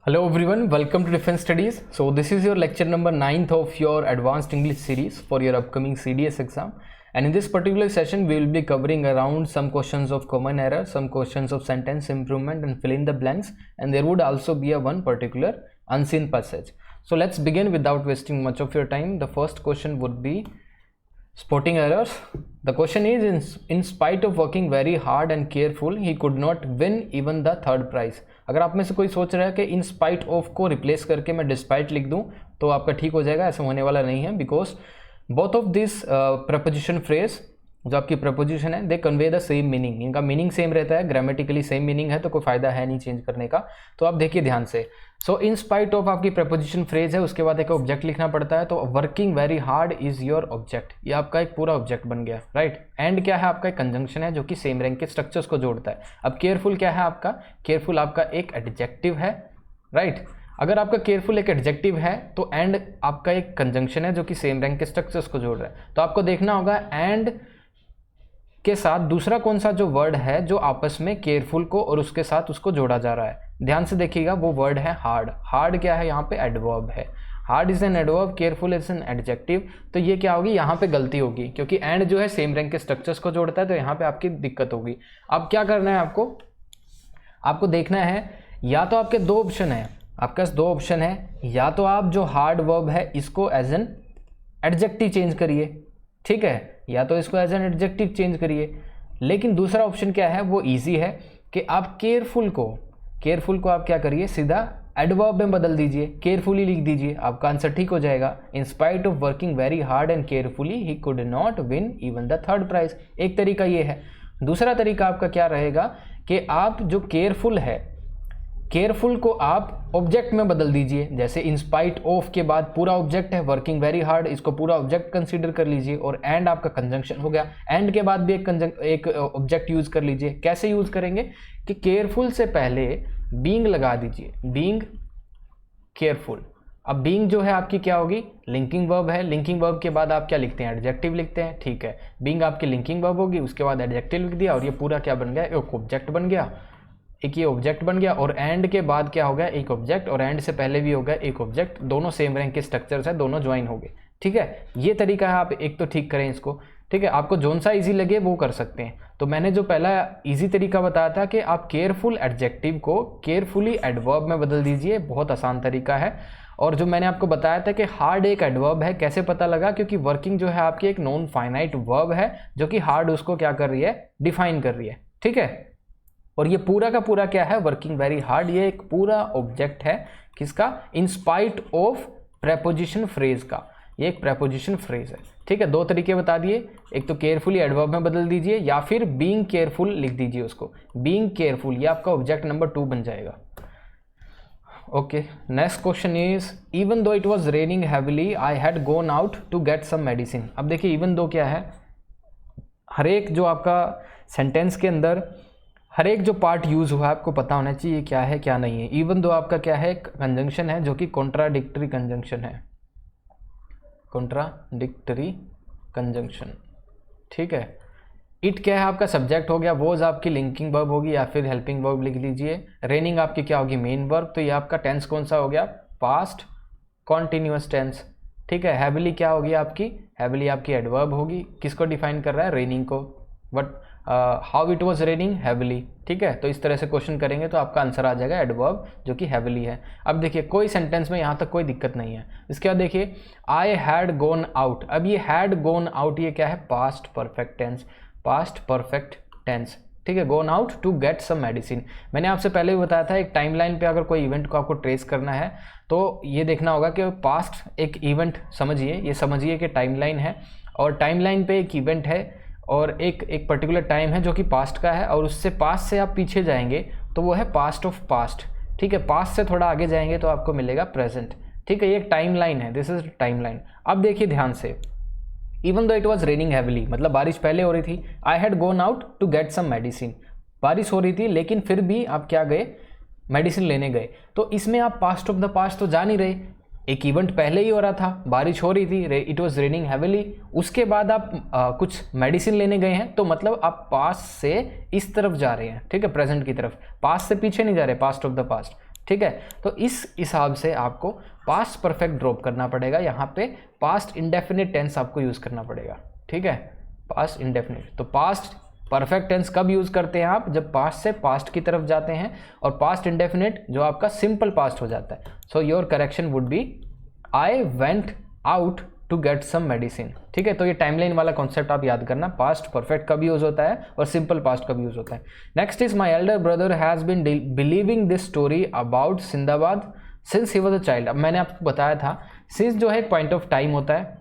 Hello everyone, welcome to Defense Studies. So this is your lecture number 9th of your Advanced English series for your upcoming CDS exam. And in this particular session, we will be covering around some questions of common error, some questions of sentence improvement and fill in the blanks. And there would also be a one particular unseen passage. So let's begin without wasting much of your time. The first question would be spotting errors. The question is, in spite of working very hard and careful, he could not win even the third prize. अगर आप में से कोई सोच रहा है कि इन spite of को रिप्लेस करके मैं डिस्पाइट लिख दूं तो आपका ठीक हो जाएगा, ऐसा होने वाला नहीं है, because both of this preposition phrase जो आपकी प्रपोजिशन है दे कन्वे द सेम मीनिंग, इनका मीनिंग सेम रहता है, ग्रामेटिकली सेम मीनिंग है, तो कोई फायदा है नहीं चेंज करने का. तो आप देखिए ध्यान से. सो इन स्पाइट ऑफ आपकी प्रपोजिशन फ्रेज है, उसके बाद एक ऑब्जेक्ट लिखना पड़ता है, तो working very hard is your object, ये आपका एक पूरा ऑब्जेक्ट बन गया, राइट. एंड क्या है आपका एक कंजंक्शन है जो कि सेम रैंक के स्ट्रक्चर्स को जोड़ता है. अब केयरफुल क्या है आपका, केयरफुल आपका एक एडजेक्टिव है, राइट. अगर आपका केयरफुल एक एडजेक्टिव है तो एंड आपका एक कंजंक्शन है जो कि सेम रैंक के स्ट्रक्चर्स को जोड़ रहा है. तो आपको देखना होगा एंड के साथ दूसरा कौन सा जो वर्ड है जो आपस में केयरफुल को और उसके साथ उसको जोड़ा जा रहा है. ध्यान से देखिएगा, वो वर्ड है हार्ड. हार्ड क्या है यहाँ पे, एडवर्ब है. Hard is an adverb, careful is an adjective. तो ये क्या होगी, यहाँ पे गलती होगी क्योंकि एंड जो है सेम रैंक के स्ट्रक्चर्स को जोड़ता है, तो यहाँ पे आपकी दिक्कत होगी. अब क्या करना है आपको देखना है, या तो आपके दो ऑप्शन है, आपके पास दो ऑप्शन है, या तो आप जो हार्ड वर्ब है इसको एज एन एडजेक्टिव चेंज करिए, ठीक है, या तो इसको एज एन एडजेक्टिव चेंज करिए. लेकिन दूसरा ऑप्शन क्या है, वो इजी है कि आप केयरफुल को आप क्या करिए, सीधा एडवर्ब में बदल दीजिए, केयरफुली लिख दीजिए, आपका आंसर ठीक हो जाएगा. In spite of working very hard and carefully he could not win even the third prize. एक तरीका ये है. दूसरा तरीका आपका क्या रहेगा कि आप जो केयरफुल है, केयरफुल को आप ऑब्जेक्ट में बदल दीजिए. जैसे इन स्पाइट ऑफ के बाद पूरा ऑब्जेक्ट है, वर्किंग वेरी हार्ड, इसको पूरा ऑब्जेक्ट कंसीडर कर लीजिए, और एंड आपका कंजंक्शन हो गया. एंड के बाद भी एक ऑब्जेक्ट यूज कर लीजिए. कैसे यूज करेंगे कि केयरफुल से पहले बीइंग लगा दीजिए, बीइंग केयरफुल. अब बीइंग जो है आपकी क्या होगी, लिंकिंग वर्ब है. लिंकिंग वर्ब के बाद आप क्या लिखते हैं, एडजेक्टिव लिखते हैं, ठीक है. बीइंग आपकी लिंकिंग वर्ब होगी, उसके बाद एडजेक्टिव लिख दिया और ये पूरा क्या बन गया, एक ऑब्जेक्ट बन गया. एक ये ऑब्जेक्ट बन गया, और एंड के बाद क्या हो गया, एक ऑब्जेक्ट, और एंड से पहले भी हो गया एक ऑब्जेक्ट. दोनों सेम रैंक के स्ट्रक्चर्स है, दोनों ज्वाइन हो गए, ठीक है. ये तरीका है, आप एक तो ठीक करें इसको, ठीक है. आपको जोन सा इजी लगे वो कर सकते हैं. तो मैंने जो पहला इजी तरीका बताया था कि आप केयरफुल एडजेक्टिव को केयरफुली एडवर्ब में बदल दीजिए, बहुत आसान तरीका है. और जो मैंने आपको बताया था कि हार्ड एक एडवर्ब है, कैसे पता लगा, क्योंकि वर्किंग जो है आपकी एक नॉन फाइनाइट वर्ब है जो कि हार्ड उसको क्या कर रही है, डिफाइन कर रही है, ठीक है. और ये पूरा का पूरा क्या है, वर्किंग वेरी हार्ड, ये एक पूरा ऑब्जेक्ट है किसका, इन स्पाइट ऑफ प्रेपोजिशन फ्रेज का. ये एक प्रेपोजिशन फ्रेज है, ठीक है. दो तरीके बता दिए, एक तो केयरफुली एडवर्ब में बदल दीजिए, या फिर बीइंग केयरफुल लिख दीजिए उसको, बीइंग केयरफुल, ये आपका ऑब्जेक्ट नंबर 2 बन जाएगा. Okay, next question is, even though it was raining heavily I had gone out to get some medicine. अब देखिए इवन दो क्या है, हर एक जो आपका सेंटेंस के अंदर हर एक जो पार्ट यूज हुआ है आपको पता होना चाहिए क्या है क्या नहीं है. इवन दो आपका क्या है, कंजंक्शन है जो कि कॉन्ट्राडिक्टरी कंजंक्शन है, कॉन्ट्राडिक्टरी कंजंक्शन, ठीक है. इट क्या है आपका सब्जेक्ट हो गया, वॉज आपकी लिंकिंग वर्ब होगी या फिर हेल्पिंग वर्ब लिख लीजिए. रेनिंग आपकी क्या होगी, मेन वर्ब, तो ये आपका टेंस कौन सा हो गया, पास्ट कॉन्टिन्यूअस टेंस, ठीक है. हैविली क्या होगी आपकी, हैविली आपकी एडवर्ब होगी, किसको डिफाइन कर रहा है, रेनिंग को. But how it was raining heavily, ठीक है. तो इस तरह से क्वेश्चन करेंगे तो आपका आंसर आ जाएगा एडवर्ब जो कि हैविली है. अब देखिए कोई सेंटेंस में यहाँ तक कोई दिक्कत नहीं है. इसके बाद देखिए आई हैड गोन आउट. अब ये हैड गोन आउट ये क्या है, past perfect tense, past perfect tense, ठीक है. Gone out to get some medicine. मैंने आपसे पहले भी बताया था, एक टाइमलाइन पे अगर कोई इवेंट को आपको ट्रेस करना है तो ये देखना होगा कि पास्ट एक इवेंट समझिए, ये समझिए कि टाइमलाइन है, और टाइमलाइन पे एक इवेंट है और एक पर्टिकुलर टाइम है जो कि पास्ट का है, और उससे पास्ट से आप पीछे जाएंगे तो वो है पास्ट ऑफ पास्ट, ठीक है. पास्ट से थोड़ा आगे जाएंगे तो आपको मिलेगा प्रेजेंट, ठीक है. ये एक टाइम लाइन है, दिस इज टाइम लाइन. अब देखिए ध्यान से, even though it was raining heavily, मतलब बारिश पहले हो रही थी. I had gone out to get some medicine, बारिश हो रही थी लेकिन फिर भी आप क्या गए, मेडिसिन लेने गए. तो इसमें आप पास्ट ऑफ द पास्ट तो जा नहीं रहे, एक इवेंट पहले ही हो रहा था, बारिश हो रही थी, इट वॉज रेनिंग हैविली, उसके बाद आप कुछ मेडिसिन लेने गए हैं, तो मतलब आप पास्ट से इस तरफ जा रहे हैं, ठीक है, प्रेजेंट की तरफ, पास्ट से पीछे नहीं जा रहे, पास्ट ऑफ द पास्ट. ठीक है। तो इस हिसाब से आपको पास्ट परफेक्ट ड्रॉप करना पड़ेगा, यहाँ पे पास्ट इंडेफिनिट टेंस आपको यूज करना पड़ेगा, ठीक है, पास्ट इंडेफिनिट। तो पास्ट परफेक्ट टेंस कब यूज करते हैं आप, जब पास्ट से पास्ट की तरफ जाते हैं, और पास्ट इंडेफिनिट जो आपका सिंपल पास्ट हो जाता है। So your correction would be I went out to get some medicine, ठीक है। तो ये टाइमलाइन वाला कॉन्सेप्ट आप याद करना, पास्ट परफेक्ट कब यूज होता है और सिंपल पास्ट कब यूज होता है। Next is my elder brother has been believing this story about Sindbad since he was a child. अब मैंने आपको बताया था सिंस जो है एक पॉइंट ऑफ टाइम होता है,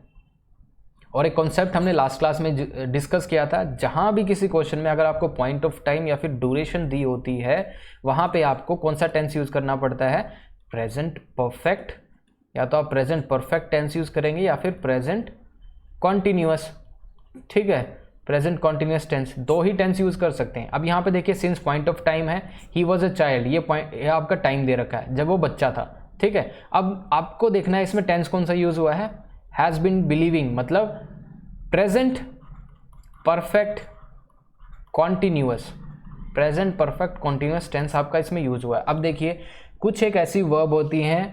और एक कॉन्सेप्ट हमने लास्ट क्लास में डिस्कस किया था, जहां भी किसी क्वेश्चन में अगर आपको पॉइंट ऑफ टाइम या फिर ड्यूरेशन दी होती है, वहां पे आपको कौन सा टेंस यूज करना पड़ता है, प्रेजेंट परफेक्ट, या तो आप प्रेजेंट परफेक्ट टेंस यूज करेंगे या फिर प्रेजेंट कॉन्टिन्यूअस, ठीक है, प्रेजेंट कॉन्टिन्यूअस टेंस, दो ही टेंस यूज कर सकते हैं। अब यहाँ पे देखिए सिंस पॉइंट ऑफ टाइम है, ही वॉज अ चाइल्ड, ये आपका टाइम दे रखा है जब वो बच्चा था, ठीक है। अब आपको देखना है इसमें टेंस कौन सा यूज हुआ है, हैज बीन बिलीविंग, मतलब present perfect continuous, present perfect continuous tense आपका इसमें यूज हुआ है। अब देखिए कुछ एक ऐसी वर्ब होती हैं,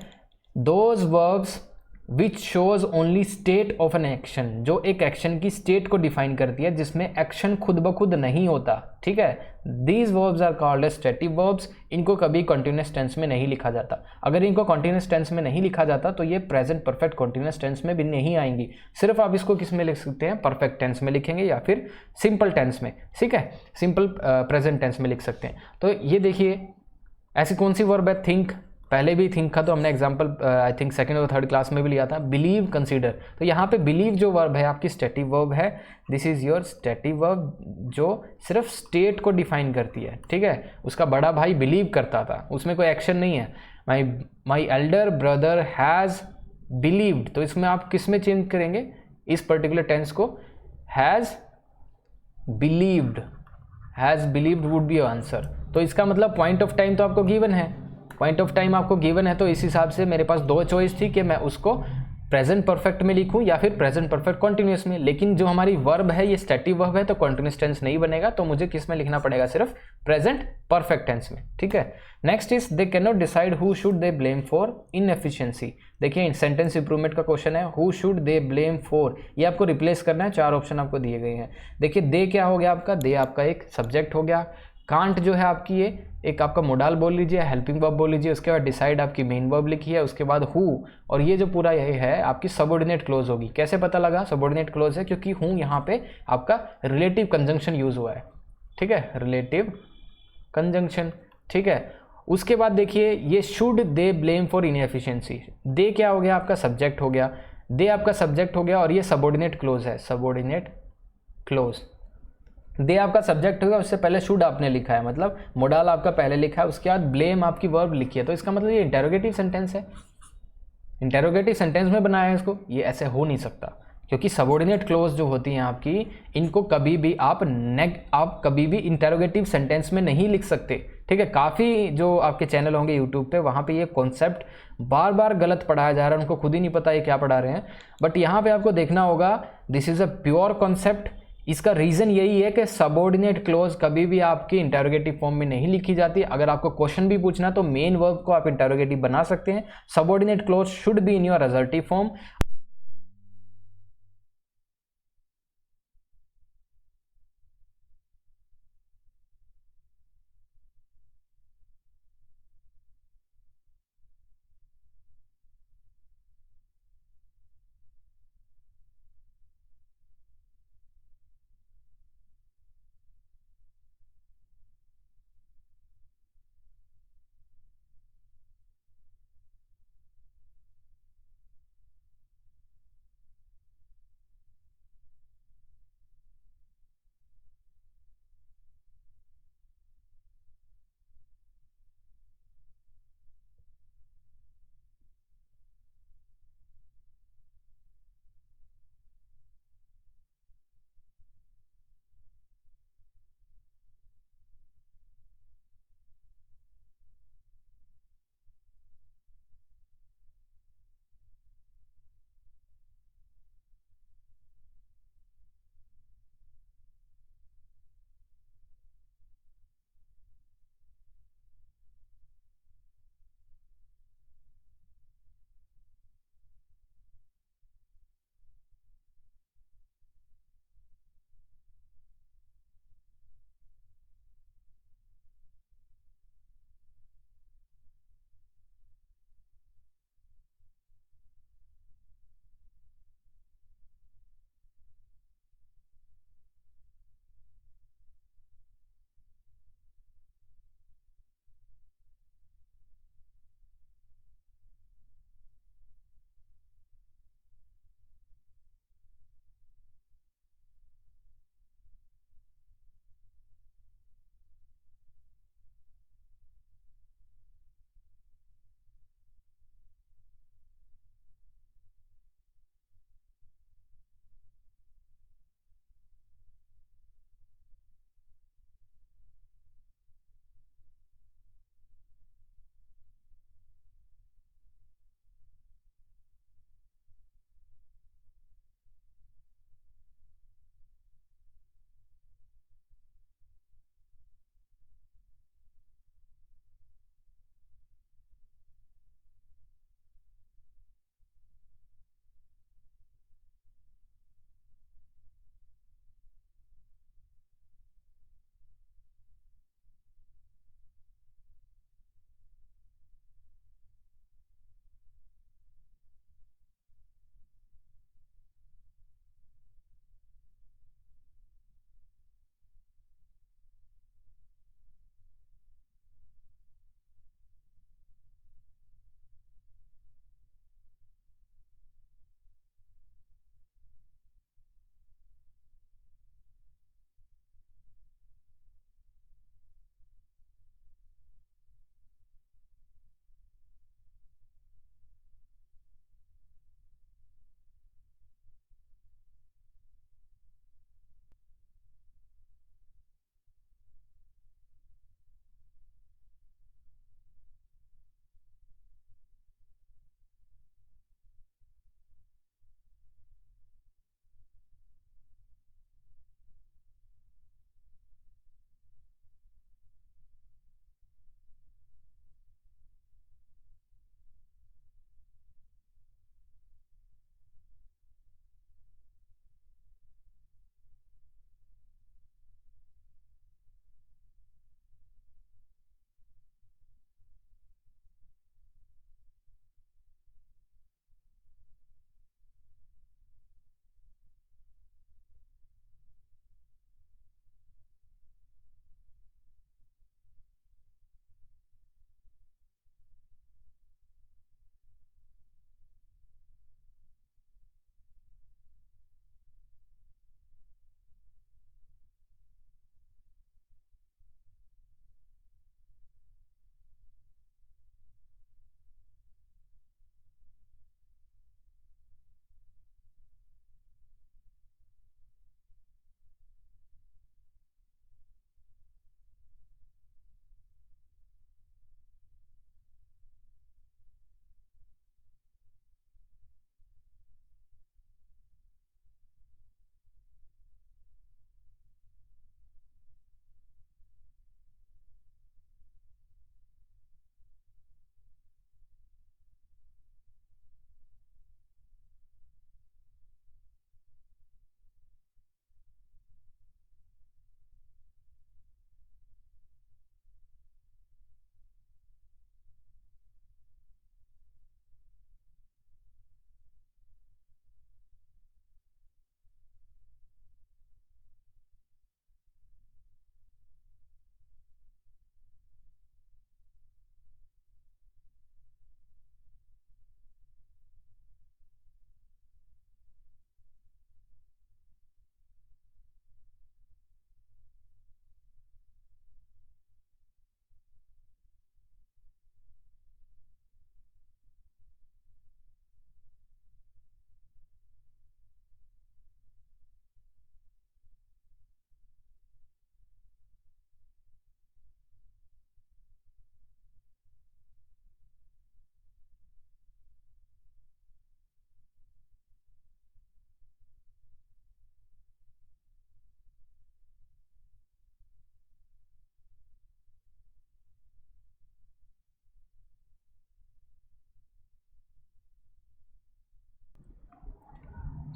those verbs which shows only state of an action, जो एक एक्शन की स्टेट को डिफाइन करती है, जिसमें एक्शन खुद ब खुद नहीं होता, ठीक है। These verbs are called as static verbs, इनको कभी कॉन्टिन्यूअस टेंस में नहीं लिखा जाता। अगर इनको कॉन्टिन्यूअस टेंस में नहीं लिखा जाता तो ये प्रेजेंट परफेक्ट कॉन्टिन्यूअस टेंस में भी नहीं आएंगी। सिर्फ आप इसको किस में लिख सकते हैं, परफेक्ट टेंस में लिखेंगे या फिर सिंपल टेंस में, ठीक है, सिंपल प्रेजेंट टेंस में लिख सकते हैं। तो ये देखिए ऐसी कौन सी वर्ब है, थिंक, पहले भी थिंक का तो हमने एग्जांपल आई थिंक सेकंड और थर्ड क्लास में भी लिया था। बिलीव, कंसीडर, तो यहाँ पे बिलीव जो वर्ब है आपकी स्टैटिक वर्ब है, this is your static verb, जो सिर्फ स्टेट को डिफाइन करती है, ठीक है। उसका बड़ा भाई बिलीव करता था, उसमें कोई एक्शन नहीं है। माई एल्डर ब्रदर हैज़ बिलीव्ड, तो इसमें आप किस में चेंज करेंगे, इस पर्टिकुलर टेंस को, has believed, has believed would be answer. तो इसका मतलब पॉइंट ऑफ टाइम तो आपको गिवन है, पॉइंट ऑफ टाइम आपको गिवन है, तो इस हिसाब से मेरे पास दो चॉइस थी कि मैं उसको प्रेजेंट परफेक्ट में लिखूं या फिर प्रेजेंट परफेक्ट कॉन्टिन्यूअस में। लेकिन जो हमारी वर्ब है ये स्टैटिक वर्ब है, तो कॉन्टिन्यूअस टेंस नहीं बनेगा, तो मुझे किस में लिखना पड़ेगा, सिर्फ प्रेजेंट परफेक्ट टेंस में, ठीक है। Next is they can not decide who should they blame for inefficiency. देखिए सेंटेंस इंप्रूवमेंट का क्वेश्चन है, who should they blame for, ये आपको रिप्लेस करना है, चार ऑप्शन आपको दिए गए हैं। देखिए दे क्या हो गया आपका, दे आपका एक सब्जेक्ट हो गया, कांट जो है आपकी ये एक आपका मोडाल बोल लीजिए, हेल्पिंग वर्ब बोल लीजिए, उसके बाद डिसाइड आपकी मेन वर्ब लिखी है, उसके बाद हु, और ये जो पूरा ये है आपकी सबऑर्डिनेट क्लोज होगी। कैसे पता लगा सबऑर्डिनेट क्लोज है, क्योंकि हूँ यहाँ पे आपका रिलेटिव कंजंक्शन यूज हुआ है, ठीक है, रिलेटिव कंजंक्शन, ठीक है। उसके बाद देखिए ये should they blame for inefficiency, they क्या हो गया आपका सब्जेक्ट हो गया, दे आपका सब्जेक्ट हो गया, और ये सबऑर्डिनेट क्लोज है, सबऑर्डिनेट क्लोज। दे आपका सब्जेक्ट होगा, उससे पहले शुड आपने लिखा है, मतलब मोडाल आपका पहले लिखा है, उसके बाद ब्लेम आपकी वर्ब लिखी है, तो इसका मतलब ये इंटेरोगेटिव सेंटेंस है, इंटेरोगेटिव सेंटेंस में बनाया है इसको। ये ऐसे हो नहीं सकता, क्योंकि सबऑर्डिनेट क्लोज जो होती हैं आपकी, इनको कभी भी आप कभी भी इंटेरोगेटिव सेंटेंस में नहीं लिख सकते, ठीक है। काफ़ी जो आपके चैनल होंगे यूट्यूब पे, वहाँ पे ये कॉन्सेप्ट बार बार गलत पढ़ाया जा रहा है, उनको खुद ही नहीं पता ये क्या पढ़ा रहे हैं। बट यहाँ पे आपको देखना होगा, this is a pure concept. इसका रीज़न यही है कि सबऑर्डिनेट क्लोज कभी भी आपकी इंटेरोगेटिव फॉर्म में नहीं लिखी जाती। अगर आपको क्वेश्चन भी पूछना तो मेन वर्ब को आप इंटेरोगेटिव बना सकते हैं, subordinate clause should be in your assertive form.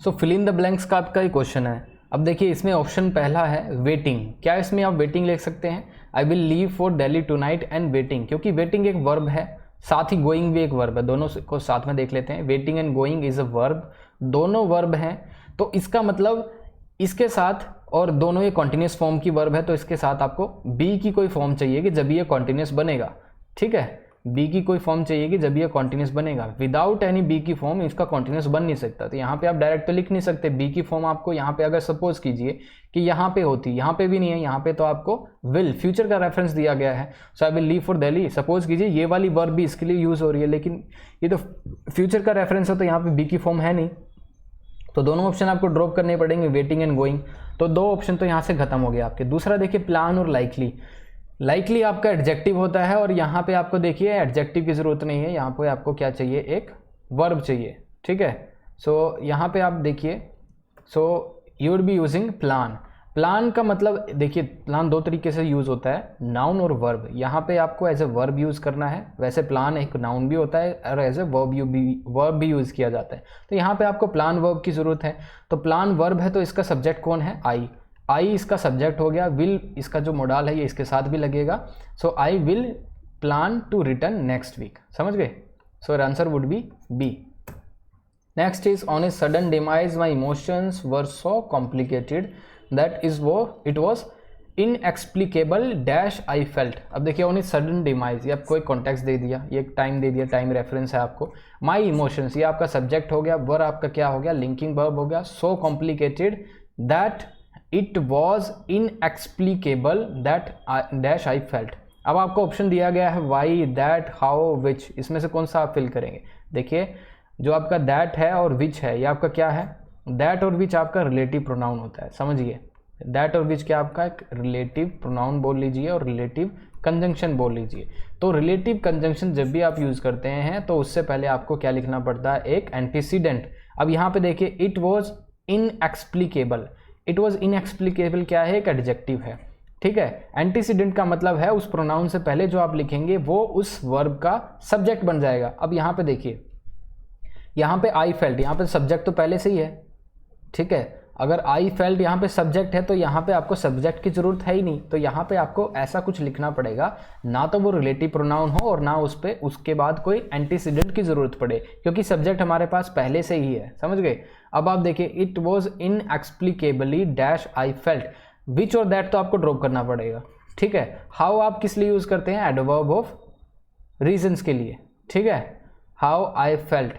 So fill in the blanks का आपका ही क्वेश्चन है। अब देखिए इसमें ऑप्शन पहला है वेटिंग, क्या इसमें आप वेटिंग लिख सकते हैं, आई will leave for Delhi tonight and waiting, क्योंकि वेटिंग एक वर्ब है, साथ ही गोइंग भी एक वर्ब है, दोनों को साथ में देख लेते हैं। Waiting and going is a verb, दोनों वर्ब हैं, तो इसका मतलब इसके साथ, और दोनों ये कॉन्टिन्यूस फॉर्म की वर्ब है, तो इसके साथ आपको बी की कोई फॉर्म चाहिए कि जब ये कॉन्टिन्यूस बनेगा, ठीक है, बी की कोई फॉर्म चाहिए कि जब ये कॉन्टिन्यूस बनेगा। विदाउट एनी बी की फॉर्म इसका कॉन्टिन्यूस बन नहीं सकता। तो यहाँ पे आप डायरेक्ट तो लिख नहीं सकते बी की फॉर्म, आपको यहाँ पे अगर सपोज कीजिए कि यहाँ पे होती, यहाँ पे भी नहीं है, यहाँ पे तो आपको विल, फ्यूचर का रेफरेंस दिया गया है, so I will leave for Delhi, suppose कीजिए ये वाली वर्ब भी इसके लिए यूज हो रही है, लेकिन ये तो फ्यूचर का रेफरेंस है, तो यहाँ पे बी की फॉर्म है नहीं, तो दोनों ऑप्शन आपको ड्रॉप करने पड़ेंगे, वेटिंग एंड गोइंग। तो दो ऑप्शन तो यहाँ से खत्म हो गया आपके। दूसरा देखिए प्लान और लाइकली, लाइकली आपका एडजेक्टिव होता है, और यहाँ पे आपको देखिए एडजेक्टिव की जरूरत नहीं है, यहाँ पे आपको क्या चाहिए, एक वर्ब चाहिए, ठीक है। सो यहाँ पे आप देखिए, so you would be using plan. Plan का मतलब देखिए, प्लान दो तरीके से यूज होता है, नाउन और वर्ब। यहाँ पे आपको एज ए वर्ब यूज करना है, वैसे प्लान एक नाउन भी होता है और एज ए वर्ब भी यूज किया जाता है। तो यहाँ पे आपको प्लान वर्ब की जरूरत है, तो प्लान वर्ब है, तो इसका सब्जेक्ट कौन है, आई इसका सब्जेक्ट हो गया, विल इसका जो मोडाल है ये इसके साथ भी लगेगा। So I will plan to return next week, समझ गए। So answer would be B. Next is on a sudden demise my emotions were so complicated that is वो it was inexplicable dash I felt. अब देखिए on a sudden demise, ये आपको एक context दे दिया, ये एक टाइम दे दिया, टाइम रेफरेंस है आपको। माई इमोशंस ये आपका सब्जेक्ट हो गया, वर आपका क्या हो गया, लिंकिंग वर्ब हो गया। सो complicated that it was inexplicable that dash I felt. अब आपको ऑप्शन दिया गया है वाई, दैट, हाउ, विच, इसमें से कौन सा आप फिल करेंगे। देखिए जो आपका दैट है और विच है, ये आपका क्या है, दैट और विच आपका रिलेटिव प्रोनाउन होता है, समझिए। दैट और विच क्या आपका एक रिलेटिव प्रोनाउन बोल लीजिए और रिलेटिव कंजंक्शन बोल लीजिए। तो रिलेटिव कंजंक्शन जब भी आप यूज करते हैं तो उससे पहले आपको क्या लिखना पड़ता है, एक एंटीसीडेंट। अब यहाँ पे देखिए it was inexplicable, it was inexplicable क्या है, एक एडजेक्टिव है, ठीक है। एंटीसीडेंट का मतलब है उस प्रोनाउन से पहले जो आप लिखेंगे वो उस वर्ब का सब्जेक्ट बन जाएगा। अब यहाँ पे देखिए, यहाँ पे आई फेल्ट, यहाँ पे सब्जेक्ट तो पहले से ही है, ठीक है। अगर आई फेल्ट यहाँ पे सब्जेक्ट है तो यहाँ पे आपको सब्जेक्ट की जरूरत है ही नहीं, तो यहाँ पे आपको ऐसा कुछ लिखना पड़ेगा, ना तो वो रिलेटिव प्रोनाउन हो और ना उस पे उसके बाद कोई एंटीसीडेंट की जरूरत पड़े, क्योंकि सब्जेक्ट हमारे पास पहले से ही है, समझ गए। अब आप देखिए it was inexplicably dash I felt, which और दैट तो आपको ड्रॉप करना पड़ेगा, ठीक है। हाउ आप किस लिए यूज करते हैं, एडवर्ब ऑफ रीजंस के लिए, ठीक है। हाउ आई फेल्ट,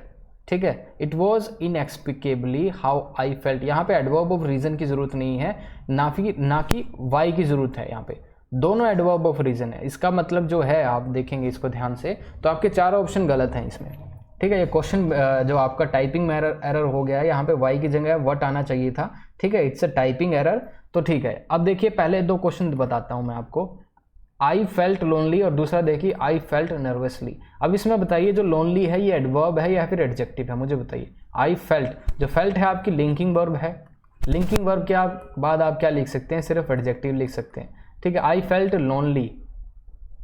ठीक है। It was inexplicably how I felt, यहाँ पे एडवर्ब ऑफ रीजन की जरूरत नहीं है, ना कि वाई की जरूरत है, यहाँ पे दोनों एडवर्ब ऑफ रीजन है। इसका मतलब जो है, आप देखेंगे इसको ध्यान से, तो आपके चारों ऑप्शन गलत हैं इसमें, ठीक है। ये क्वेश्चन जो आपका टाइपिंग में एरर हो गया है, यहाँ पे वाई की जगह व्हाट आना चाहिए था, ठीक है। इट्स अ टाइपिंग एरर, तो ठीक है। अब देखिए पहले दो क्वेश्चन बताता हूँ मैं आपको, आई फेल्ट लोनली और दूसरा देखिए आई फेल्ट नर्वसली। अब इसमें बताइए जो लोनली है ये एडवर्ब है या फिर एडजेक्टिव है, मुझे बताइए। आई फेल्ट, जो फेल्ट है आपकी लिंकिंग वर्ब है, लिंकिंग वर्ब के बाद आप क्या लिख सकते हैं, सिर्फ एडजेक्टिव लिख सकते हैं, ठीक है। आई फेल्ट लोनली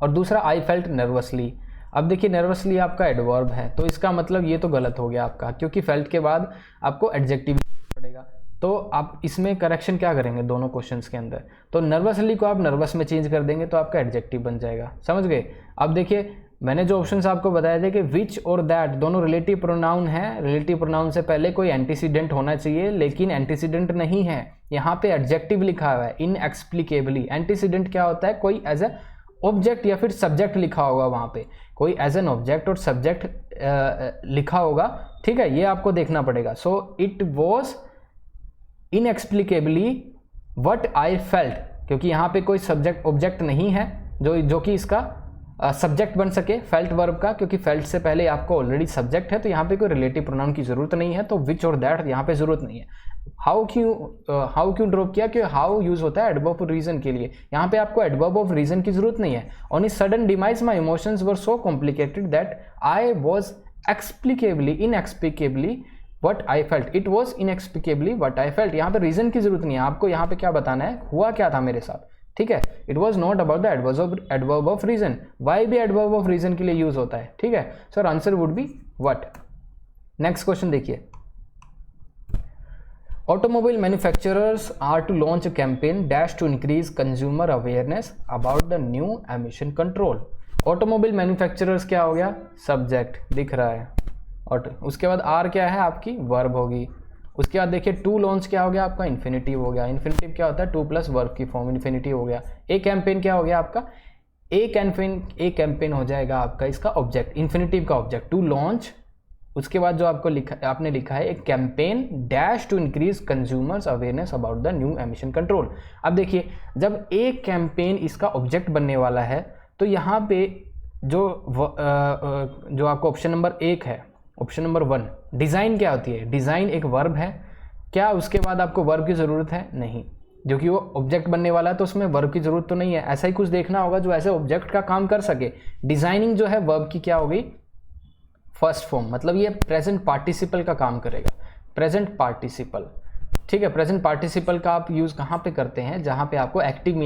और दूसरा आई फेल्ट नर्वसली। अब देखिए नर्वसली आपका एडवर्ब है, तो इसका मतलब ये तो गलत हो गया आपका, क्योंकि फेल्ट के बाद आपको एडजेक्टिव पड़ेगा। तो आप इसमें करेक्शन क्या करेंगे दोनों क्वेश्चंस के अंदर, तो नर्वसली को आप नर्वस में चेंज कर देंगे तो आपका एडजेक्टिव बन जाएगा, समझ गए। अब देखिए मैंने जो ऑप्शंस आपको बताए थे कि विच और दैट दोनों रिलेटिव प्रोनाउन है, रिलेटिव प्रोनाउन से पहले कोई एंटीसीडेंट होना चाहिए, लेकिन एंटीसीडेंट नहीं है, यहाँ पे एडजेक्टिव लिखा हुआ है इनएक्सप्लिकेबली। एंटीसीडेंट क्या होता है, कोई एज ए ऑब्जेक्ट या फिर सब्जेक्ट लिखा होगा, वहाँ पे कोई एज एन ऑब्जेक्ट और सब्जेक्ट लिखा होगा, ठीक है, ये आपको देखना पड़ेगा। So it was inexplicably what I felt, क्योंकि यहाँ पे कोई सब्जेक्ट ऑब्जेक्ट नहीं है जो कि इसका सब्जेक्ट बन सके फेल्ट वर्ब का, क्योंकि फेल्ट से पहले आपको ऑलरेडी सब्जेक्ट है, तो यहाँ पे कोई रिलेटिव प्रोनाउन की जरूरत नहीं है, तो विच और दैट यहाँ पे जरूरत नहीं है। हाउ क्यों ड्रॉप किया, कि हाउ यूज होता है एडवर्ब ऑफ रीजन के लिए, यहाँ पे आपको एडवर्ब ऑफ रीजन की जरूरत नहीं है। On a sudden demise my emotions were so complicated that I was inexplicably What I felt, it was inexplicably what I felt। यहाँ पे रीजन की जरूरत नहीं है, आपको यहाँ पे क्या बताना है, हुआ क्या था मेरे साथ, ठीक है। It was not about the adverb of reason, why भी adverb of reason के लिए यूज होता है, ठीक है। सो answer would B what। Next question देखिए, Automobile manufacturers are to launch a campaign dash to increase consumer awareness about the new emission control. Automobile manufacturers क्या हो गया, सब्जेक्ट दिख रहा है, और उसके बाद आर क्या है आपकी, वर्ब होगी. उसके बाद देखिए टू लॉन्च क्या हो गया आपका, इन्फिनिटिव हो गया. इन्फिनिटिव क्या होता है, टू प्लस वर्ब की फॉर्म, इन्फिनिटिव हो गया. ए कैंपेन क्या हो गया आपका, ए कैंपेन हो जाएगा आपका इसका ऑब्जेक्ट, इन्फिनिटिव का ऑब्जेक्ट, टू लॉन्च. उसके बाद जो आपने लिखा है एक campaign dash to increase consumers awareness about the new emission control. अब देखिए जब एक कैंपेन इसका ऑब्जेक्ट बनने वाला है तो यहाँ पे जो आपको ऑप्शन नंबर 1 है, ऑप्शन नंबर 1, डिज़ाइन क्या होती है, डिज़ाइन एक वर्ब है. क्या उसके बाद आपको वर्ब की ज़रूरत है, नहीं, जो कि वो ऑब्जेक्ट बनने वाला है तो उसमें वर्ब की ज़रूरत तो नहीं है. ऐसा ही कुछ देखना होगा जो ऐसे ऑब्जेक्ट का काम कर सके. डिज़ाइनिंग जो है वर्ब की क्या हो गई, फर्स्ट फॉर्म, मतलब ये प्रेजेंट पार्टिसिपल का काम करेगा, प्रेजेंट पार्टिसिपल. ठीक है, प्रेजेंट पार्टिसिपल का आप यूज़ कहाँ पे करते हैं, जहाँ पे आपको एक्टिव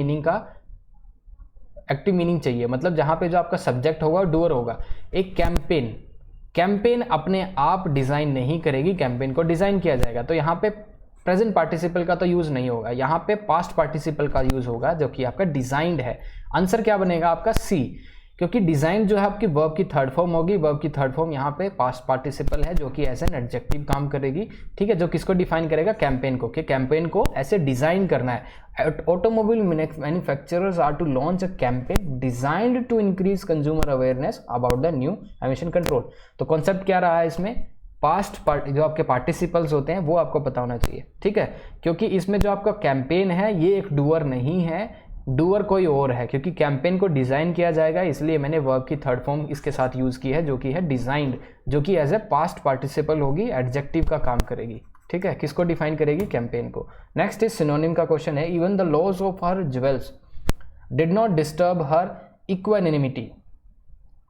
मीनिंग चाहिए, मतलब जहाँ पे जो आपका सब्जेक्ट होगा डूअर होगा. एक कैंपेन अपने आप डिज़ाइन नहीं करेगी, कैंपेन को डिज़ाइन किया जाएगा. तो यहाँ पे प्रेजेंट पार्टिसिपल का तो यूज़ नहीं होगा, यहाँ पे पास्ट पार्टिसिपल का यूज़ होगा जो कि आपका डिज़ाइंड है. आंसर क्या बनेगा आपका, सी, क्योंकि डिज़ाइन जो है आपकी वर्ब की थर्ड फॉर्म होगी. वर्ब की थर्ड फॉर्म यहाँ पे पास्ट पार्टिसिपल है जो कि एज एन एडजेक्टिव काम करेगी. ठीक है, जो किसको डिफाइन करेगा, कैंपेन को, कि कैंपेन को ऐसे डिज़ाइन करना है. Automobile manufacturers are to launch a campaign designed to increase consumer awareness about the new emission control. तो कॉन्सेप्ट क्या रहा है इसमें, पास्ट जो आपके पार्टिसिपल्स होते हैं वो आपको पता होना चाहिए. ठीक है, क्योंकि इसमें जो आपका कैंपेन है ये एक डूअर नहीं है, डूअर कोई और है, क्योंकि कैंपेन को डिज़ाइन किया जाएगा, इसलिए मैंने वर्ब की थर्ड फॉर्म इसके साथ यूज़ की है जो कि है डिज़ाइंड, जो कि एज ए पास्ट पार्टिसिपल होगी, एडजेक्टिव का काम करेगी. ठीक है, किसको डिफाइन करेगी, कैंपेन को. नेक्स्ट इज सिनोनिम का क्वेश्चन है. Even the loss of her jewels did not disturb her equanimity.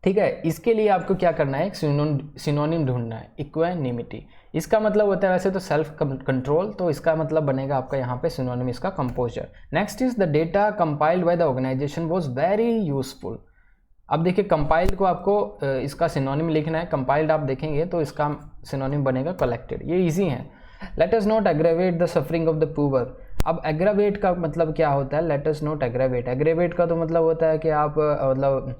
ठीक है, इसके लिए आपको क्या करना है, एक सिनोनिम ढूंढना है, इक्वानिमिटी. इसका मतलब होता है वैसे तो सेल्फ कंट्रोल, तो इसका मतलब बनेगा आपका यहाँ पे सिनोनिम इसका composer. Next is the data compiled by the organization was very useful. अब देखिए कंपाइल्ड को आपको इसका सिनोनिम लिखना है. कंपाइल्ड आप देखेंगे तो इसका सिनोनिम बनेगा कलेक्टेड. ये इजी है. Let us not aggravate the suffering of the poor. अब एग्रेवेट का मतलब क्या होता है, let us not aggravate. Aggravate का तो मतलब होता है कि आप मतलब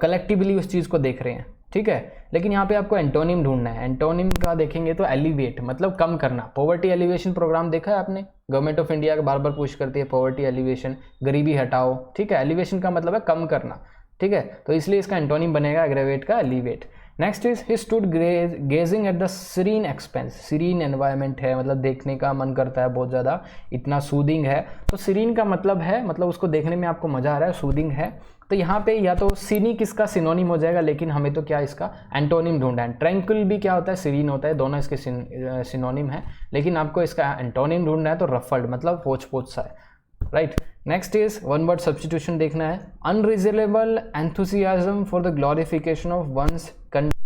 कलेक्टिवली उस चीज़ को देख रहे हैं. ठीक है, लेकिन यहाँ पे आपको एंटोनिम ढूंढना है. एंटोनिम का देखेंगे तो एलिवेट, मतलब कम करना. पॉवर्टी एलिवेशन प्रोग्राम देखा है आपने, गवर्नमेंट ऑफ इंडिया का बार बार पुश करती है पॉवर्टी एलिवेशन, गरीबी हटाओ. ठीक है, एलिवेशन का मतलब है कम करना. ठीक है, तो इसलिए इसका एंटोनिम बनेगा एग्रेवेट का elevate. Next is he stood gazing at the serene expanse. Serene environment है, मतलब देखने का मन करता है बहुत ज़्यादा, इतना सूदिंग है. तो सीरीन का मतलब है, मतलब उसको देखने में आपको मज़ा आ रहा है, सूदिंग है. तो यहाँ पे या तो सीनिक इसका सिनोनिम हो जाएगा, लेकिन हमें तो क्या इसका एंटोनिम ढूंढना है. ट्रैंक्विल भी क्या होता है, सीरीन होता है, दोनों इसके सिनोनिम है, लेकिन आपको इसका एंटोनिम ढूंढना है. तो रफल्ड मतलब पोच पोच सा है. Right. Next is one word substitution देखना है. Unreasonable enthusiasm for the glorification of one's country.